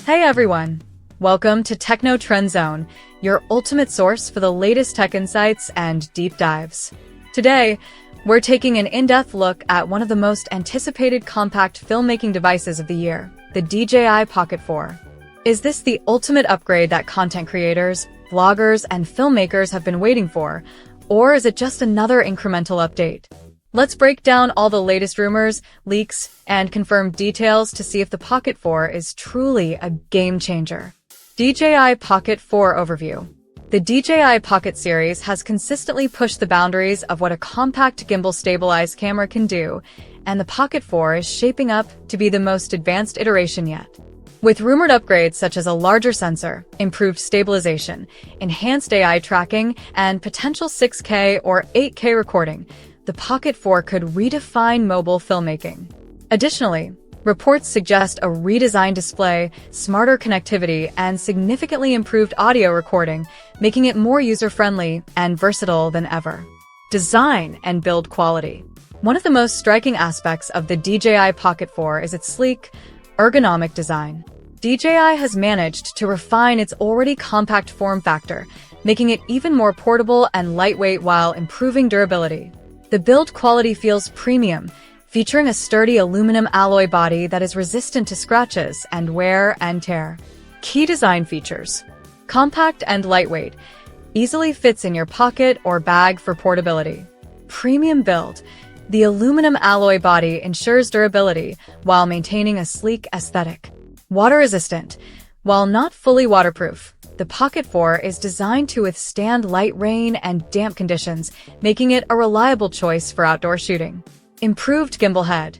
Hey everyone! Welcome to Techno Trend Zone, your ultimate source for the latest tech insights and deep dives. Today, we're taking an in-depth look at one of the most anticipated compact filmmaking devices of the year, the DJI Pocket 4. Is this the ultimate upgrade that content creators, vloggers, and filmmakers have been waiting for, or is it just another incremental update? Let's break down all the latest rumors, leaks, and confirmed details to see if the Pocket 4 is truly a game-changer. DJI Pocket 4 Overview. The DJI Pocket series has consistently pushed the boundaries of what a compact gimbal-stabilized camera can do, and the Pocket 4 is shaping up to be the most advanced iteration yet. With rumored upgrades such as a larger sensor, improved stabilization, enhanced AI tracking, and potential 6K or 8K recording, the Pocket 4 could redefine mobile filmmaking. Additionally, reports suggest a redesigned display, smarter connectivity, and significantly improved audio recording, making it more user-friendly and versatile than ever. Design and build quality. One of the most striking aspects of the DJI Pocket 4 is its sleek, ergonomic design. DJI has managed to refine its already compact form factor, making it even more portable and lightweight while improving durability. The build quality feels premium, featuring a sturdy aluminum alloy body that is resistant to scratches and wear and tear. Key design features. Compact and lightweight, easily fits in your pocket or bag for portability. Premium build. The aluminum alloy body ensures durability while maintaining a sleek aesthetic. Water resistant. While not fully waterproof, the Pocket 4 is designed to withstand light rain and damp conditions, making it a reliable choice for outdoor shooting. Improved gimbal head.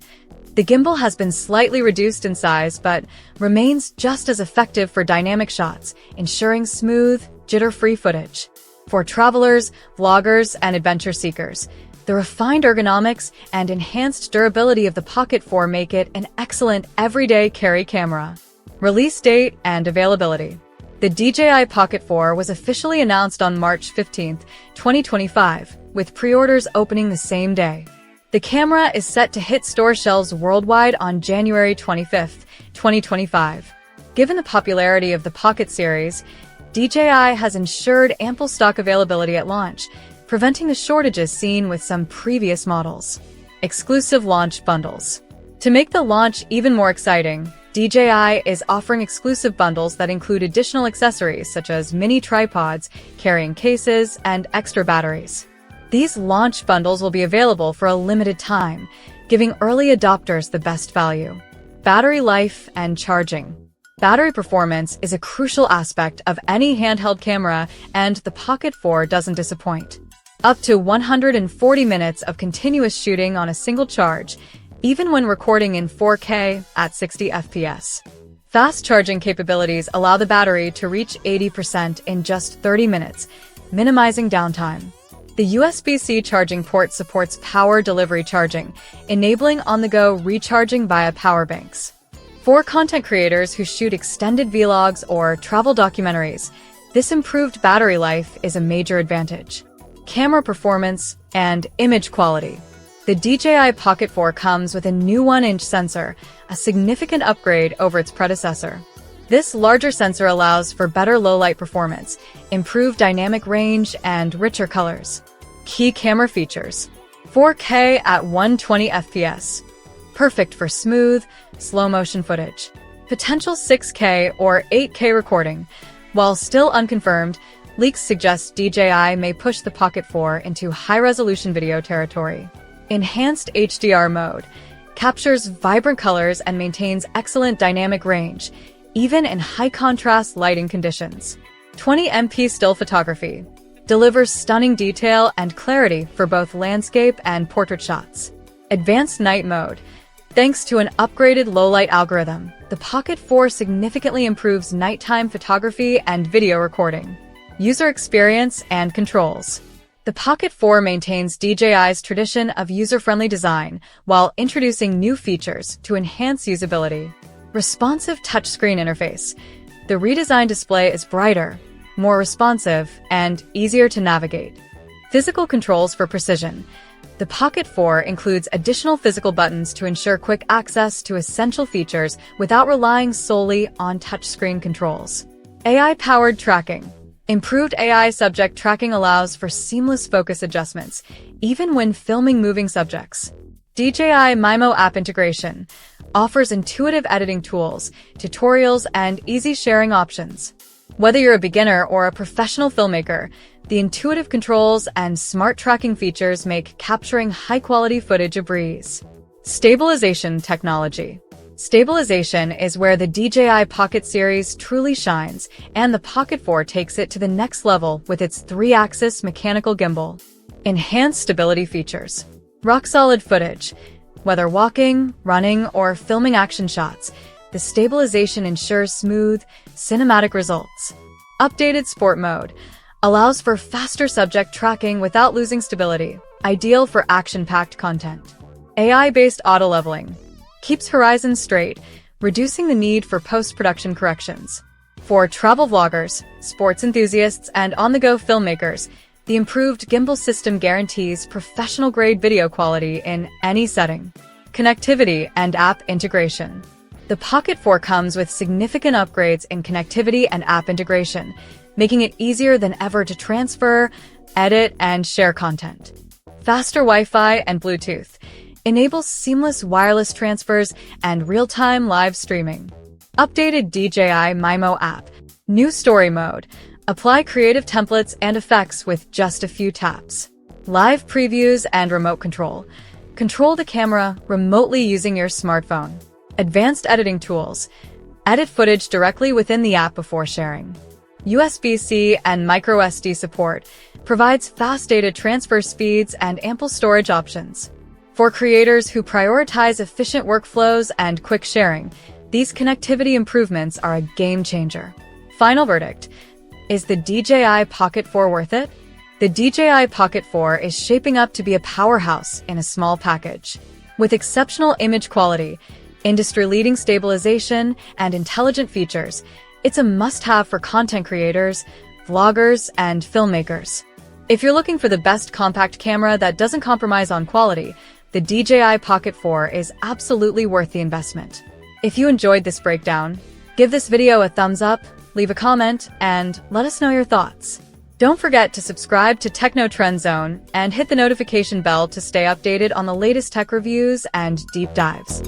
The gimbal has been slightly reduced in size but remains just as effective for dynamic shots, ensuring smooth, jitter-free footage. For travelers, vloggers, and adventure seekers, the refined ergonomics and enhanced durability of the Pocket 4 make it an excellent everyday carry camera. Release date and availability. The DJI Pocket 4 was officially announced on March 15, 2025, with pre-orders opening the same day. The camera is set to hit store shelves worldwide on January 25, 2025. Given the popularity of the Pocket series, DJI has ensured ample stock availability at launch, preventing the shortages seen with some previous models. Exclusive launch bundles. To make the launch even more exciting, DJI is offering exclusive bundles that include additional accessories such as mini tripods, carrying cases, and extra batteries. These launch bundles will be available for a limited time, giving early adopters the best value. Battery life and charging. Battery performance is a crucial aspect of any handheld camera, and the Pocket 4 doesn't disappoint. Up to 140 minutes of continuous shooting on a single charge, even when recording in 4K at 60 FPS. Fast charging capabilities allow the battery to reach 80% in just 30 minutes, minimizing downtime. The USB-C charging port supports power delivery charging, enabling on-the-go recharging via power banks. For content creators who shoot extended vlogs or travel documentaries, this improved battery life is a major advantage. Camera performance and image quality. The DJI Pocket 4 comes with a new 1-inch sensor, a significant upgrade over its predecessor. This larger sensor allows for better low-light performance, improved dynamic range, and richer colors. Key camera features. 4K at 120 FPS. Perfect for smooth, slow-motion footage. Potential 6K or 8K recording. While still unconfirmed, leaks suggest DJI may push the Pocket 4 into high-resolution video territory. Enhanced HDR mode. Captures vibrant colors and maintains excellent dynamic range, even in high-contrast lighting conditions. 20MP still photography. Delivers stunning detail and clarity for both landscape and portrait shots. Advanced night mode. Thanks to an upgraded low-light algorithm, the Pocket 4 significantly improves nighttime photography and video recording. User experience and controls. The Pocket 4 maintains DJI's tradition of user-friendly design while introducing new features to enhance usability. Responsive touchscreen interface. The redesigned display is brighter, more responsive, and easier to navigate. Physical controls for precision. The The Pocket 4 includes additional physical buttons to ensure quick access to essential features without relying solely on touchscreen controls. AI-powered tracking. Improved AI subject tracking allows for seamless focus adjustments, even when filming moving subjects. DJI Mimo app integration offers intuitive editing tools, tutorials, and easy sharing options. Whether you're a beginner or a professional filmmaker, the intuitive controls and smart tracking features make capturing high-quality footage a breeze. Stabilization technology. Stabilization is where the DJI Pocket series truly shines, and the Pocket 4 takes it to the next level with its 3-axis mechanical gimbal. Enhanced stability features. Rock-solid footage. Whether walking, running, or filming action shots, the stabilization ensures smooth, cinematic results. Updated sport mode allows for faster subject tracking without losing stability, ideal for action-packed content. AI-based auto-leveling keeps horizons straight, reducing the need for post-production corrections. For travel vloggers, sports enthusiasts, and on-the-go filmmakers, the improved gimbal system guarantees professional-grade video quality in any setting. Connectivity and app integration. The Pocket 4 comes with significant upgrades in connectivity and app integration, making it easier than ever to transfer, edit, and share content. Faster Wi-Fi and Bluetooth enables seamless wireless transfers and real-time live streaming. Updated DJI Mimo app. New story mode. Apply creative templates and effects with just a few taps. Live previews and remote control. Control the camera remotely using your smartphone. Advanced editing tools. Edit footage directly within the app before sharing. USB-C and microSD support provides fast data transfer speeds and ample storage options. For creators who prioritize efficient workflows and quick sharing, these connectivity improvements are a game changer. Final verdict. Is the DJI Pocket 4 worth it? The DJI Pocket 4 is shaping up to be a powerhouse in a small package. With exceptional image quality, industry-leading stabilization, and intelligent features, it's a must-have for content creators, vloggers, and filmmakers. If you're looking for the best compact camera that doesn't compromise on quality, the DJI Pocket 4 is absolutely worth the investment. If you enjoyed this breakdown, give this video a thumbs up, leave a comment, and let us know your thoughts. Don't forget to subscribe to Techno Trend Zone and hit the notification bell to stay updated on the latest tech reviews and deep dives.